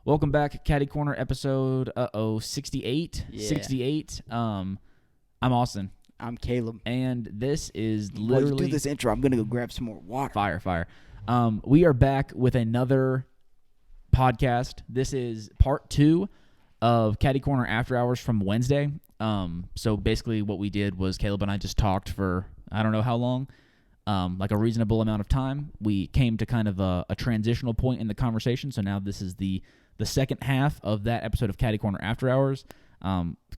Welcome back, Caddy Corner episode 68. Yeah. 68. I'm Austin, I'm Caleb. and this is While literally you do this intro, I'm gonna go grab some more water. fire. We are back with another podcast. This is part 2 of Caddy Corner After Hours from Wednesday. So basically what we did was Caleb and I just talked for I don't know how long, like a reasonable amount of time. We came to kind of a transitional point in the conversation, so now this is the second half of that episode of Caddy Corner After Hours.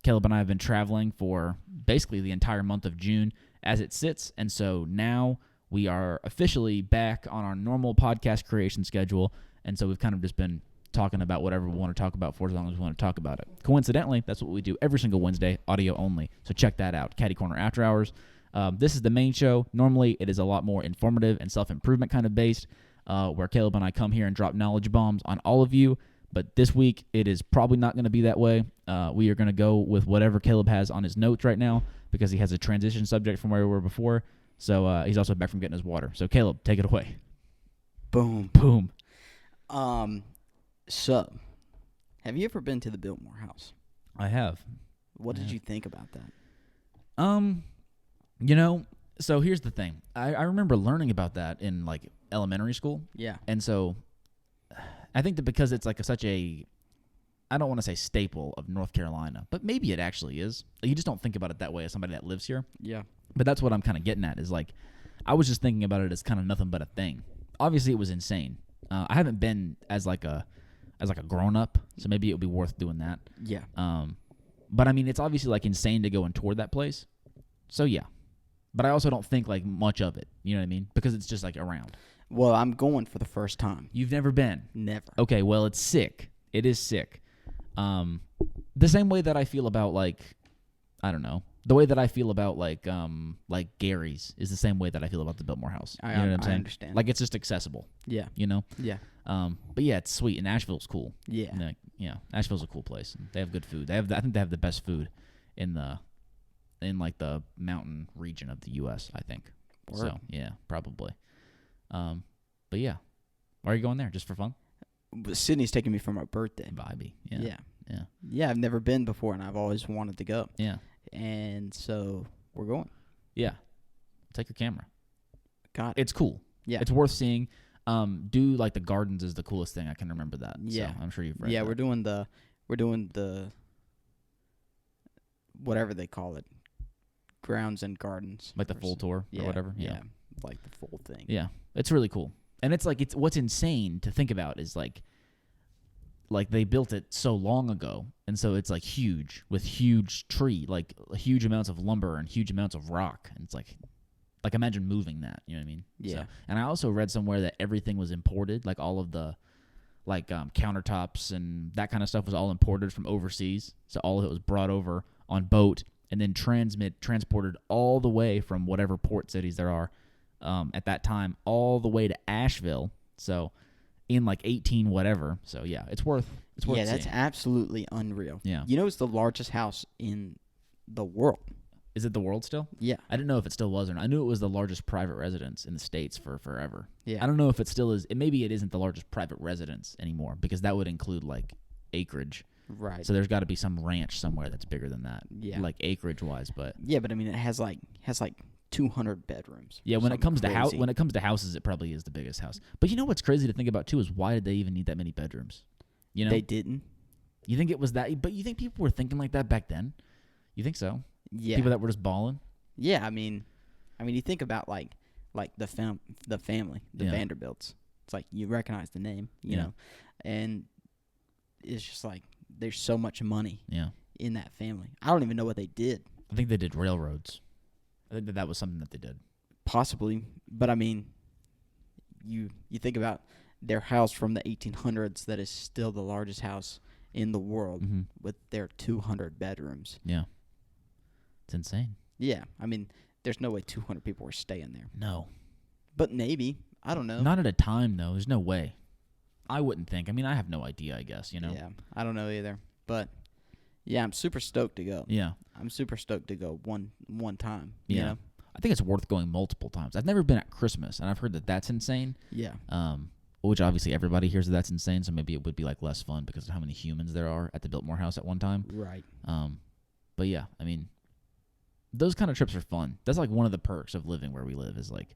Caleb and I have been traveling for basically the entire month of June as it sits, and so now we are officially back on our normal podcast creation schedule, and so we've kind of just been talking about whatever we want to talk about for as long as we want to talk about it. Coincidentally, that's what we do every single Wednesday, audio only, so check that out, Caddy Corner After Hours. This is the main show. Normally, it is a lot more informative and self-improvement kind of based, where Caleb and I come here and drop knowledge bombs on all of you. But this week, it is probably not going to be that way. We are going to go with whatever Caleb has on his notes right now because he has a transition subject from where we were before. So he's also back from getting his water. So Caleb, take it away. Boom. Boom. So, have you ever been to the Biltmore House? I have. What did you think about that? So here's the thing. I remember learning about that in, like, elementary school. Yeah. And so I think that because it's like such a, I don't want to say staple of North Carolina, but maybe it actually is. You just don't think about it that way as somebody that lives here. Yeah. But that's what I'm kind of getting at is like, I was just thinking about it as kind of nothing but a thing. Obviously, it was insane. I haven't been as like a grown up, so maybe it would be worth doing that. Yeah. But I mean, it's obviously like insane to go and tour that place. So yeah. But I also don't think like much of it. You know what I mean? Because it's just like around. Well, I'm going for the first time. You've never been? Never. Okay, well, it's sick. It is sick. The same way that I feel about, like, I don't know, the way that I feel about, like Gary's is the same way that I feel about the Biltmore House. You know what I'm saying? I understand. Like, it's just accessible, Yeah. you know? Yeah. But yeah, it's sweet, and Asheville's cool. Yeah. Like, yeah, Asheville's a cool place. They have good food. I think they have the best food in like the mountain region of the U.S., I think. Word. So, yeah, probably. But yeah. Why are you going there? Just for fun? But Sydney's taking me for my birthday. Vibey. Yeah. Yeah. Yeah, I've never been before, and I've always wanted to go. Yeah. And so we're going. Yeah. Take your camera. Got it. It's cool. Yeah. It's worth seeing. Do like the gardens is the coolest thing. I can remember that. Yeah. So I'm sure you've read Yeah, that. we're doing the whatever they call it. Grounds and gardens. Like the full tour Yeah, or whatever. Yeah. Like the full thing. Yeah. It's really cool. And it's like what's insane to think about is like they built it so long ago, and so it's like huge with huge tree, like huge amounts of lumber and huge amounts of rock, and it's like imagine moving that, you know what I mean? Yeah. So, and I also read somewhere that everything was imported, like all of the countertops and that kind of stuff was all imported from overseas. So all of it was brought over on boat and then transported all the way from whatever port cities there are at that time all the way to Asheville. So in like 18 whatever. So yeah, it's worth Yeah, that's seeing. absolutely unreal. Yeah. You know it's the largest house in the world. Is it the world still? Yeah. I didn't know if it still was or not. I knew it was the largest private residence in the States for forever. Yeah. I don't know if it still is. Maybe it isn't the largest private residence anymore because that would include like acreage. Right. So there's got to be some ranch somewhere that's bigger than that. Yeah. Like acreage wise, but yeah, but I mean it has like 200 bedrooms. yeah, when it comes Something to crazy. houses, it probably is the biggest house. But you know what's crazy to think about too is why did they even need that many bedrooms? You know, They didn't. you think it was that? But you think people were thinking like that back then? You think so? Yeah. People that were just balling. Yeah, I mean you think about like the family, the Yeah. Vanderbilts. It's like you recognize the name, you Yeah. know. And it's just like there's so much money Yeah, in that family. I don't even know what they did. I think they did railroads. I think that was something that they did. Possibly, but I mean you think about their house from the 1800s that is still the largest house in the world Mm-hmm. with their 200 bedrooms. Yeah, it's insane. Yeah, I mean, there's no way 200 people were staying there. No, But maybe. I don't know. not at a time though. There's no way. I wouldn't think. I mean, I have no idea. I guess you know. Yeah, I don't know either. But, yeah, I'm super stoked to go. Yeah. I'm super stoked to go one time. Yeah. You know? I think it's worth going multiple times. I've never been at Christmas, and I've heard that that's insane. Yeah. which obviously everybody hears that's insane, so maybe it would be like less fun because of how many humans there are at the Biltmore House at one time. Right. But yeah, I mean, those kind of trips are fun. That's like one of the perks of living where we live is like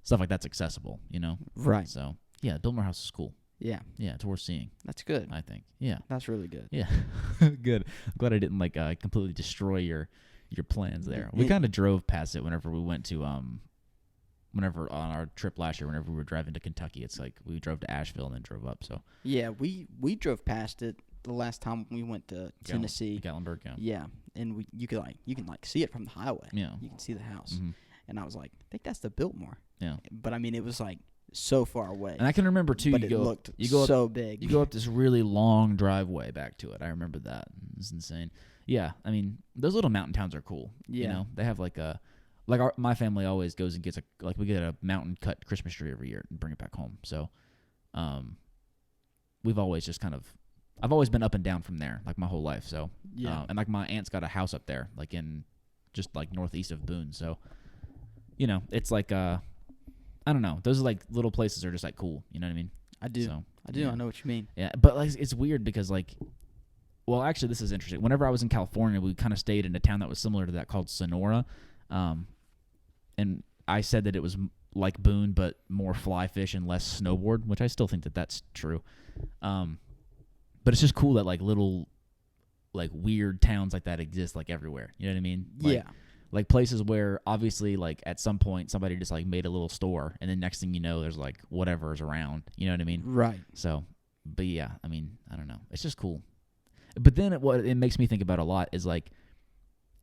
stuff like that's accessible, you know? Right. So yeah, Biltmore House is cool. Yeah. Yeah, it's worth seeing. That's good. I think. Yeah. That's really good. Yeah. Good. I'm glad I didn't like completely destroy your plans there. We Yeah. kind of drove past it whenever we went to whenever on our trip last year, whenever we were driving to Kentucky. It's like we drove to Asheville and then drove up. So Yeah, we drove past it the last time we went to Tennessee. Gatlinburg. Yeah. Yeah, and you can see it from the highway. Yeah. You can see the house, Mhm. and I was like, I think that's the Biltmore. Yeah. But I mean, it was like so far away. And I can remember too. but you it go looked you go up, so big. You go up this really long driveway back to it. I remember that. It's insane. Yeah, I mean, those little mountain towns are cool. You Yeah. know, they have like my family always goes and gets we get a mountain cut Christmas tree every year and bring it back home. So, we've always just I've always been up and down from there like my whole life. So, Yeah. and like my aunt's got a house up there, like in just like northeast of Boone. So, you know, it's like I don't know. Those are like little places are just like cool. You know what I mean? I do. So, I do. yeah. I know what you mean. Yeah, but like it's weird because like, well, actually, this is interesting. Whenever I was in California, we kind of stayed in a town that was similar to that called Sonora, and I said that it was like Boone but more fly fish and less snowboard, which I still think that that's true. But it's just cool that like little, like weird towns like that exist like everywhere. You know what I mean? Like, Yeah. Like places where obviously like at some point somebody just like made a little store and then next thing you know there's like whatever's around. You know what I mean? Right. So, but yeah, I mean, I don't know. It's just cool. But then what it makes me think about a lot is like,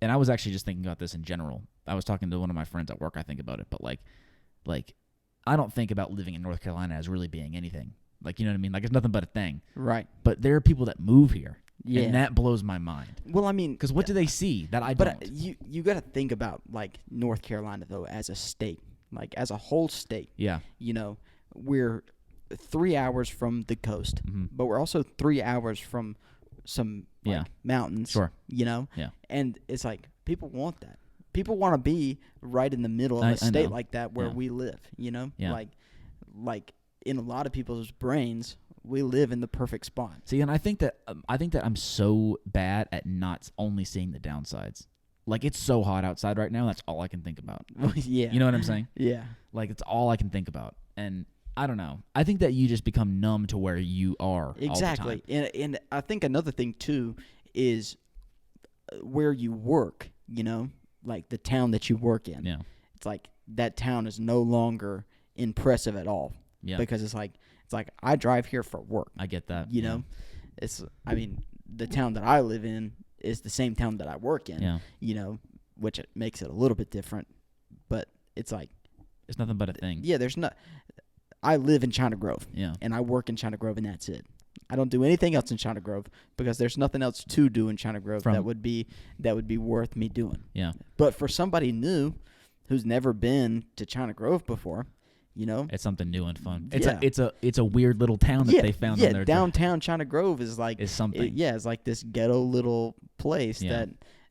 and I was actually just thinking about this in general. I was talking to one of my friends at work. I think about it, but like I don't think about living in North Carolina as really being anything. Like, you know what I mean? Like it's nothing but a thing. Right. But there are people that move here. Yeah. And that blows my mind. Well, I mean, Because what do they see that I don't? but you got to think about like North Carolina though as a state, like as a whole state. Yeah. You know, we're 3 hours from the coast, Mhm. but we're also 3 hours from some Yeah. mountains. Sure. You know. Yeah. And it's like people want that. People want to be right in the middle of I a state know. like that where Yeah. we live. You know. Yeah. Like in a lot of people's brains, we live in the perfect spot. See, and I think that I'm so bad at not only seeing the downsides. Like it's so hot outside right now. That's all I can think about. Yeah. You know what I'm saying? Yeah. Like it's all I can think about. And I don't know. I think that you just become numb to where you are. Exactly. All the time. And I think another thing too is where you work, you know, like the town that you work in. Yeah. It's like that town is no longer impressive at all. Yeah. Because it's like I drive here for work. I get that. You know. I mean, the town that I live in is the same town that I work in. Yeah. You know, which it makes it a little bit different, but it's like It's nothing but a thing. yeah, I live in China Grove. Yeah. And I work in China Grove, and that's it. I don't do anything else in China Grove because there's nothing else to do in China Grove that would be worth me doing. Yeah. But for somebody new who's never been to China Grove before, you know, It's something new and fun. Yeah. It's a weird little town that they found on their downtown China Grove is like is something. it's like this ghetto little place Yeah.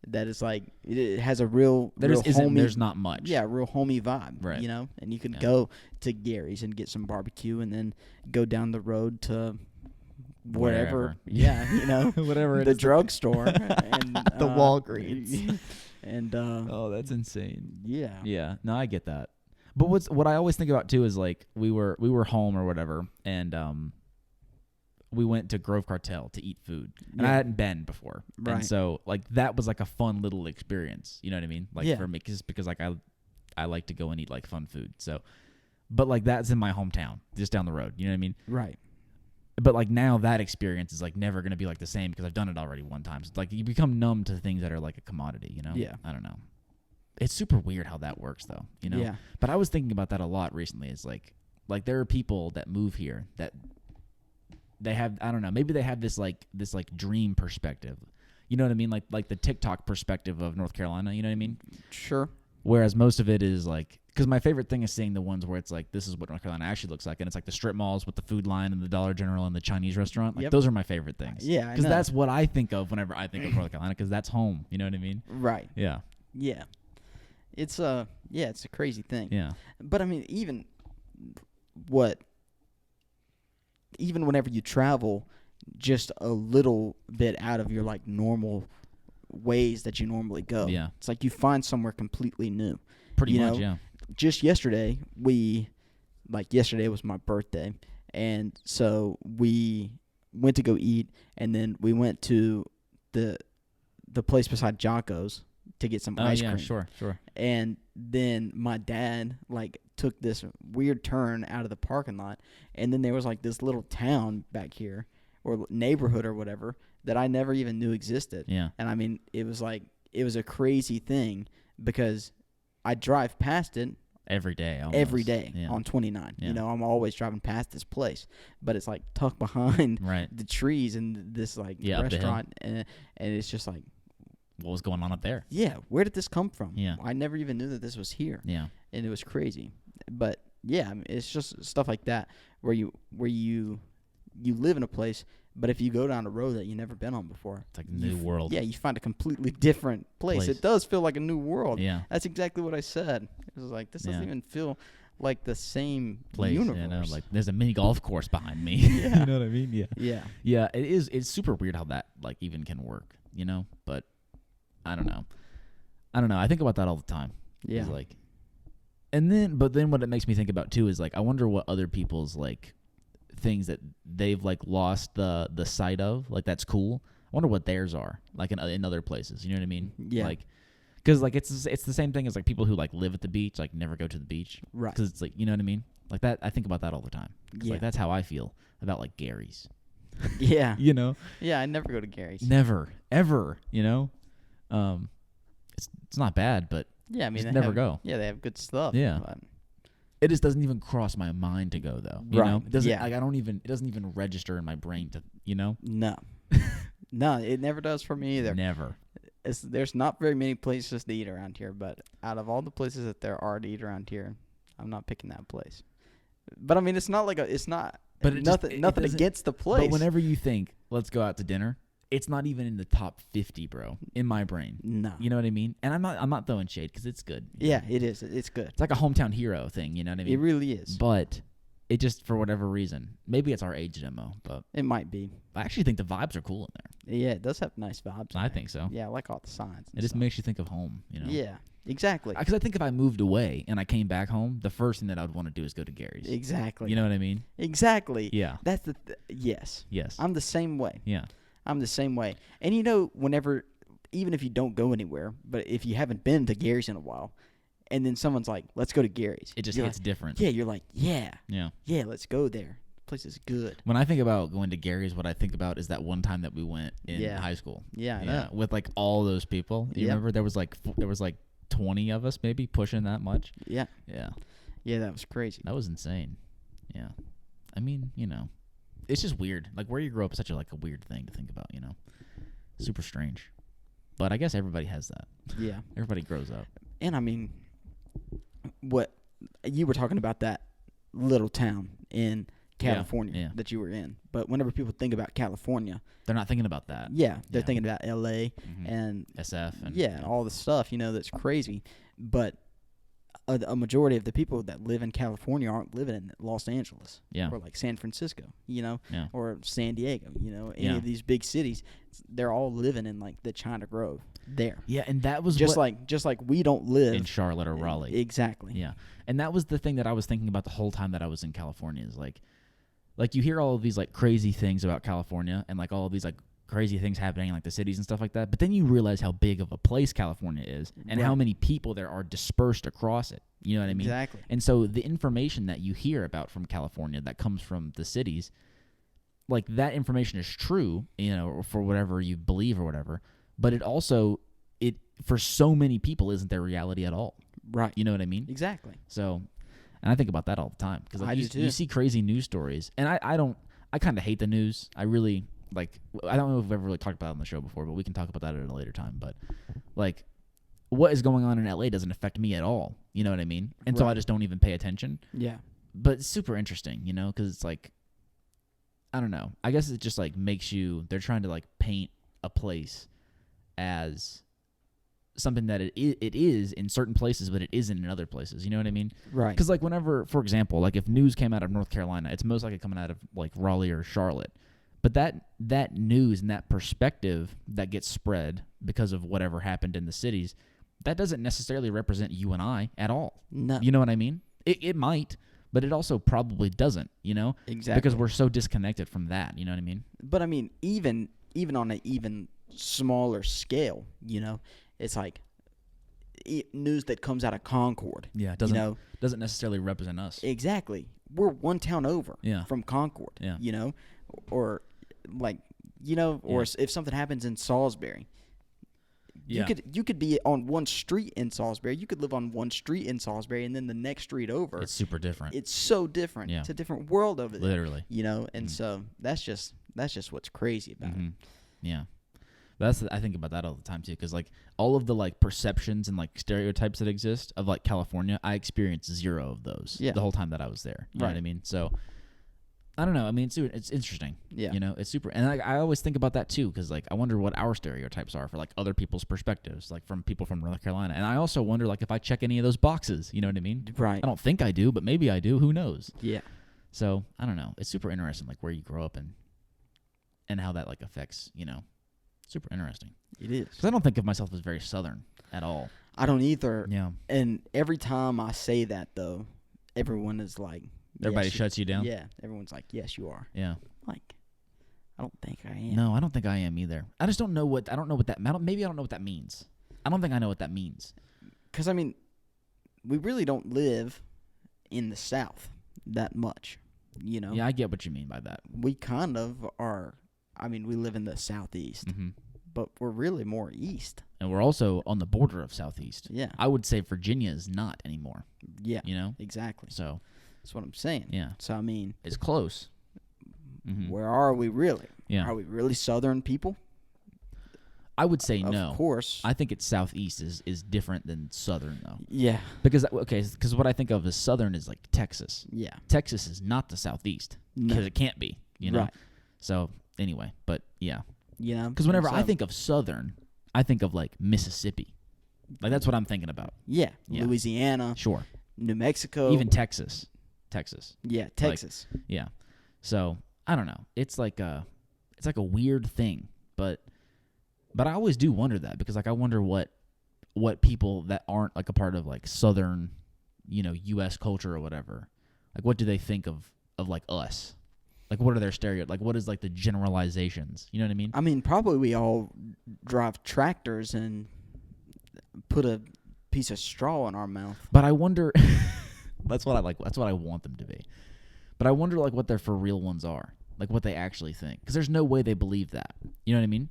that is like it has a real There's homey, not much. yeah, real homey vibe, Right. you know, and you can Yeah. go to Gary's and get some barbecue and then go down the road to wherever, Wherever. yeah, you know, Whatever it the is. drugstore and The Walgreens. and Oh, that's insane. yeah, Yeah. No, I get that. But what I always think about too is like we were home or whatever, and we went to Grove Cartel to eat food, and I Yeah. hadn't been before, Right. and so like that was like a fun little experience. You know what I mean? Like Yeah. for me, just because like I like to go and eat like fun food. So, but like that's in my hometown, just down the road. You know what I mean? right, But like now that experience is like never gonna be like the same because I've done it already one time. So it's like you become numb to things that are like a commodity. You know? Yeah. I don't know. It's super weird how that works though. You know? yeah, But I was thinking about that a lot recently. It's like there are people that move here that they have, I don't know, maybe they have this dream perspective. You know what I mean? Like the TikTok perspective of North Carolina, you know what I mean? sure, Whereas most of it is like, because my favorite thing is seeing the ones where it's like, this is what North Carolina actually looks like. And it's like the strip malls with the food line and the Dollar General and the Chinese restaurant. Like Yep. those are my favorite things. Yeah, I Because know. that's what I think of whenever I think of North Carolina, because that's home. You know what I mean? right, Yeah. yeah. It's it's a crazy thing. Yeah. But I mean, even what even whenever you travel just a little bit out of your like normal ways that you normally go. Yeah. It's like you find somewhere completely new. Pretty much, yeah. Just yesterday, yesterday was my birthday, and so we went to go eat, and then we went to the place beside Jocko's to get some ice cream. Sure. And then my dad like took this weird turn out of the parking lot, and then there was like this little town back here or neighborhood or whatever that I never even knew existed. Yeah. And I mean, it was a crazy thing because I drive past it every day yeah. on 29. Yeah. You know, I'm always driving past this place, but it's like tucked behind the trees and this like restaurant, and it's just like, what was going on up there? Yeah, where did this come from? Yeah. I never even knew that this was here. Yeah. And it was crazy. But yeah, I mean, it's just stuff like that where you live in a place, but if you go down a road that you've never been on before, it's like a new world. Yeah, you find a completely different place. It does feel like a new world. Yeah. That's exactly what I said. It was like, this doesn't even feel like the same place. Universe. You know, like there's a mini golf course behind me. Yeah. You know what I mean? Yeah. Yeah. Yeah, it is. It's super weird how that like even can work, you know? But I don't know. I think about that all the time. Yeah. It's like, but then what it makes me think about too is like, I wonder what other people's like things that they've like lost the sight of, like that's cool. I wonder what theirs are, like in other places. You know what I mean? Yeah. Like, because like it's the same thing as like people who like live at the beach, like never go to the beach. Right. Because it's like, you know what I mean? Like that. I think about that all the time. Yeah. Like that's how I feel about like Gary's. Yeah. You know? Yeah, I never go to Gary's. Never, ever. You know? It's not bad, but yeah, I mean, never go. Yeah, they have good stuff. Yeah. But it just doesn't even cross my mind to go though. You Right. know? It doesn't. Yeah. Like it doesn't even register in my brain to. You know? No. No, it never does for me either. Never. There's not very many places to eat around here, but out of all the places that there are to eat around here, I'm not picking that place. But I mean, it's not nothing against the place. But whenever you think, let's go out to dinner, it's not even in the top 50, bro, in my brain. No. You know what I mean? And I'm not throwing shade because it's good. Yeah, it is. It's good. It's like a hometown hero thing, you know what I mean? It really is. But it just, for whatever reason, maybe it's our age demo, but it might be. I actually think the vibes are cool in there. Yeah, it does have nice vibes. I think so. Yeah, I like all the signs. It just makes you think of home, you know? Yeah, exactly. Because I think if I moved away and I came back home, the first thing that I would want to do is go to Gary's. Exactly. You know what I mean? Exactly. Yeah. That's yes. Yes. I'm the same way. Yeah. I'm the same way. And you know, even if you don't go anywhere, but if you haven't been to Gary's in a while, and then someone's like, let's go to Gary's. It just hits different. Yeah, you're like, yeah, let's go there. The place is good. When I think about going to Gary's, what I think about is that one time that we went in high school. Yeah, I know. With like all those people. You remember there was like 20 of us maybe pushing that much. Yeah. Yeah. Yeah, that was crazy. That was insane. Yeah. I mean, you know, it's just weird. Like where you grow up is such a weird thing to think about, you know. Super strange. But I guess everybody has that. Yeah. Everybody grows up. And I mean, what you were talking about, that little town in California that you were in. But whenever people think about California, they're not thinking about that. Yeah, they're thinking about LA and SF and all the stuff, you know, that's crazy. But a majority of the people that live in California aren't living in Los Angeles or like San Francisco, you know, or San Diego, you know, any of these big cities. They're all living in like the China Grove there. Yeah, and that was just like we don't live in Charlotte or Raleigh. Exactly. Yeah, and that was the thing that I was thinking about the whole time that I was in California is like you hear all of these like crazy things about California and like all of these like crazy things happening in like the cities and stuff like that, but then you realize how big of a place California is and how many people there are dispersed across it. You know what I mean? Exactly. And so the information that you hear about from California that comes from the cities, like that information is true, you know, for whatever you believe or whatever, but it also for so many people isn't their reality at all. Right. You know what I mean? Exactly. So, and I think about that all the time because like, you see crazy news stories, and I kind of hate the news. I really I don't know if we've ever really talked about it on the show before, but we can talk about that at a later time. But like, what is going on in LA doesn't affect me at all. You know what I mean? And so I just don't even pay attention. Yeah. But it's super interesting, you know, because it's like, I don't know. I guess it just like makes you. They're trying to like paint a place as something that it is in certain places, but it isn't in other places. You know what I mean? Right. Because like whenever, for example, like if news came out of North Carolina, it's most likely coming out of like Raleigh or Charlotte. But that news and that perspective that gets spread because of whatever happened in the cities, that doesn't necessarily represent you and I at all. No. You know what I mean? It might, but it also probably doesn't, you know? Exactly. Because we're so disconnected from that, you know what I mean? But I mean, even on an even smaller scale, you know, it's like news that comes out of Concord. Yeah, it doesn't necessarily represent us. Exactly. We're one town over from Concord, you know, or like, you know, or if something happens in Salisbury, you could be on one street in Salisbury. You could live on one street in Salisbury, and then the next street over. It's super different. It's so different. Yeah. It's a different world over there. Literally. You know, and so that's just what's crazy about it. Yeah. I think about that all the time too, because like all of the like perceptions and like stereotypes that exist of like California, I experienced zero of those the whole time that I was there. You know what I mean? So I don't know. I mean, it's interesting. Yeah. You know, it's super. And I always think about that too, because like I wonder what our stereotypes are for like other people's perspectives, like from people from North Carolina. And I also wonder like if I check any of those boxes. You know what I mean? Right. I don't think I do, but maybe I do. Who knows? Yeah. So I don't know. It's super interesting, like where you grow up and how that like affects, you know. Super interesting. It is. Because I don't think of myself as very Southern at all. I don't either. Yeah. And every time I say that, though, everyone is like... Everybody shuts you down? Yeah. Everyone's like, yes, you are. Yeah. Like, I don't think I am. No, I don't think I am either. I just don't know what... maybe I don't know what that means. I don't think I know what that means. Because, I mean, we really don't live in the South that much, you know? Yeah, I get what you mean by that. We kind of are... I mean, we live in the Southeast, but we're really more east. And we're also on the border of Southeast. Yeah. I would say Virginia is not anymore. Yeah. You know? Exactly. So. That's what I'm saying. Yeah. So, I mean. It's close. Where are we really? Yeah. Are we really Southern people? I would say no. Of course. I think it's Southeast is different than Southern, though. Yeah. Because what I think of as Southern is like Texas. Yeah. Texas is not the Southeast. Because it can't be, you know? Right. So, anyway, but yeah. You know? Because whenever I think of Southern, I think of like Mississippi. Like that's what I'm thinking about. Yeah. Louisiana. Sure. New Mexico. Even Texas. Yeah, Texas. Like, yeah. So, I don't know. It's like a weird thing, but I always do wonder that because like I wonder what people that aren't like a part of like Southern, you know, US culture or whatever. Like what do they think of like us? Like, what are their stereotypes? Like, what is, like, the generalizations? You know what I mean? I mean, probably we all drive tractors and put a piece of straw in our mouth. But I wonder... That's what I like. That's what I want them to be. But I wonder, like, what their for real ones are. Like, what they actually think. Because there's no way they believe that. You know what I mean?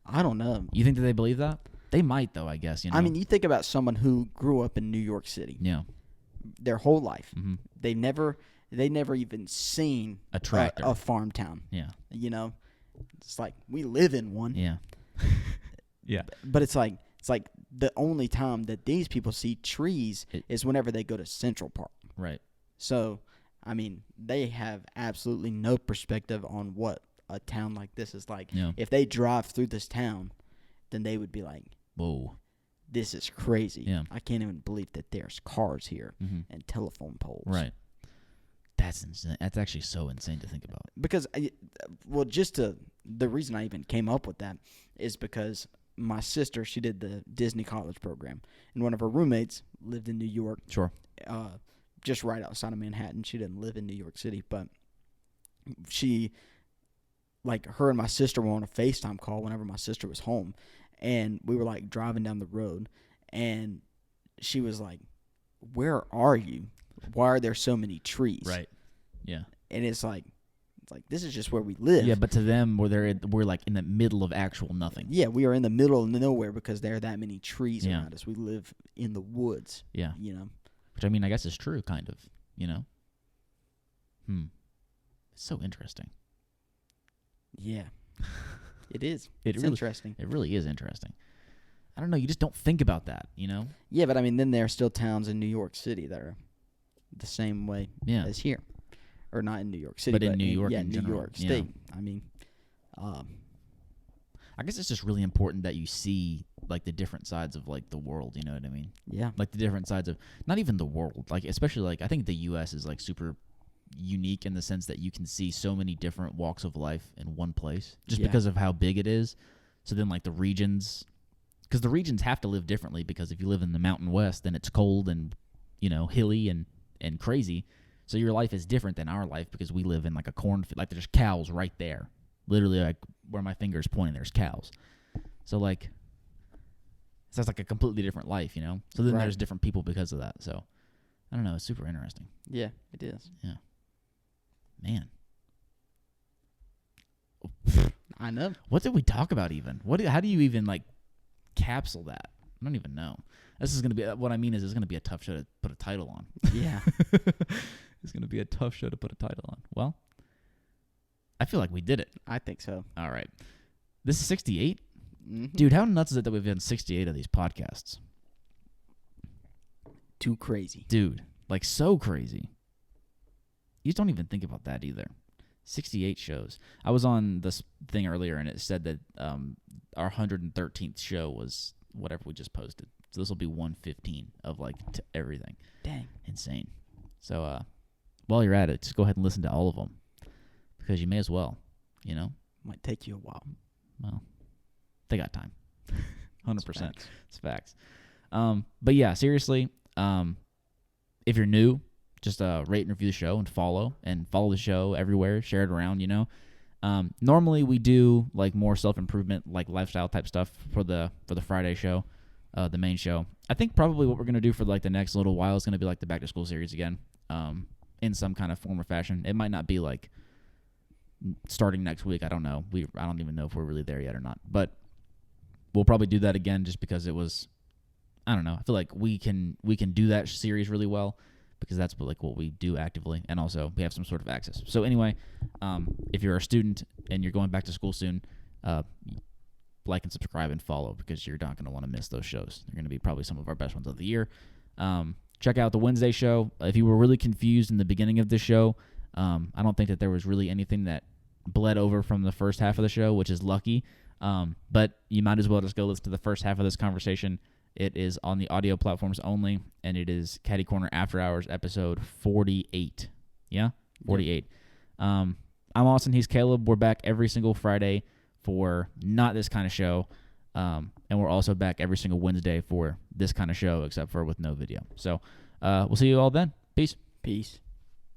I don't know. You think that they believe that? They might, though, I guess. You know? I mean, you think about someone who grew up in New York City. Yeah. Their whole life. They never even seen a tractor, a farm town. Yeah. You know, it's like we live in one. Yeah. Yeah. But it's like the only time that these people see trees is whenever they go to Central Park. Right. So, I mean, they have absolutely no perspective on what a town like this is like. Yeah. If they drive through this town, then they would be like, whoa. This is crazy. Yeah. I can't even believe that there's cars here and telephone poles. Right. That's insane. That's actually so insane to think about. Because, the reason I even came up with that is because my sister, she did the Disney college program, and one of her roommates lived in New York. Sure. Just right outside of Manhattan. She didn't live in New York City, but her and my sister were on a FaceTime call whenever my sister was home, and we were, like, driving down the road, and she was like, where are you? Why are there so many trees? Right. Yeah. And it's like this is just where we live. Yeah, but to them, we're like in the middle of actual nothing. Yeah, we are in the middle of nowhere because there are that many trees around us. We live in the woods. Yeah. You know. Which I mean, I guess is true, kind of. You know. It's so interesting. Yeah. It is. It's really interesting. It really is interesting. I don't know. You just don't think about that, you know? Yeah, but I mean, then there are still towns in New York City that are the same way as here. Or not in New York City, but in New York in New general. York State. Yeah. I mean, I guess it's just really important that you see, like the different sides of like the world. You know what I mean? Yeah. Like the different sides of not even the world. Like especially like I think the U.S. is like super unique in the sense that you can see so many different walks of life in one place just because of how big it is. So then like the regions, because the regions have to live differently, because if you live in the Mountain West, then it's cold and, you know, hilly and crazy. So your life is different than our life because we live in like a cornfield. Like there's cows right there. Literally like where my finger is pointing, there's cows. So like, so it's like a completely different life, you know? So then there's different people because of that. So I don't know. It's super interesting. Yeah, it is. Yeah. Man. I know. What did we talk about even? How do you even like capsule that? I don't even know. This is going to be, what I mean is it's going to be a tough show to put a title on. Yeah. It's going to be a tough show to put a title on. Well, I feel like we did it. I think so. All right. This is 68? Mm-hmm. Dude, how nuts is it that we've done 68 of these podcasts? Too crazy. Dude, like so crazy. You just don't even think about that either. 68 shows. I was on this thing earlier, and it said that our 113th show was whatever we just posted. So this will be 115 of like everything. Dang. Insane. So while you're at it, just go ahead and listen to all of them, because you may as well, you know? Might take you a while. Well, they got time. 100%. It's facts. But yeah, seriously, if you're new, just rate and review the show and follow the show everywhere. Share it around, you know. Normally we do like more self-improvement, like lifestyle type stuff for the Friday show, the main show. I think probably what we're going to do for like the next little while is going to be like the back to school series again, in some kind of form or fashion. It might not be like starting next week. I don't know. I don't even know if we're really there yet or not. But we'll probably do that again just because it was, I don't know. I feel like we can do that series really well, because that's what we do actively, and also we have some sort of access. So anyway, if you're a student and you're going back to school soon, like and subscribe and follow, because you're not going to want to miss those shows. They're going to be probably some of our best ones of the year. Check out the Wednesday show. If you were really confused in the beginning of this show, I don't think that there was really anything that bled over from the first half of the show, which is lucky. But you might as well just go listen to the first half of this conversation. It is on the audio platforms only, and it is Caddy Corner After Hours, episode 48. Yeah? 48. I'm Austin. He's Caleb. We're back every single Friday for not this kind of show, and we're also back every single Wednesday for this kind of show, except for with no video. So we'll see you all then. Peace. Peace.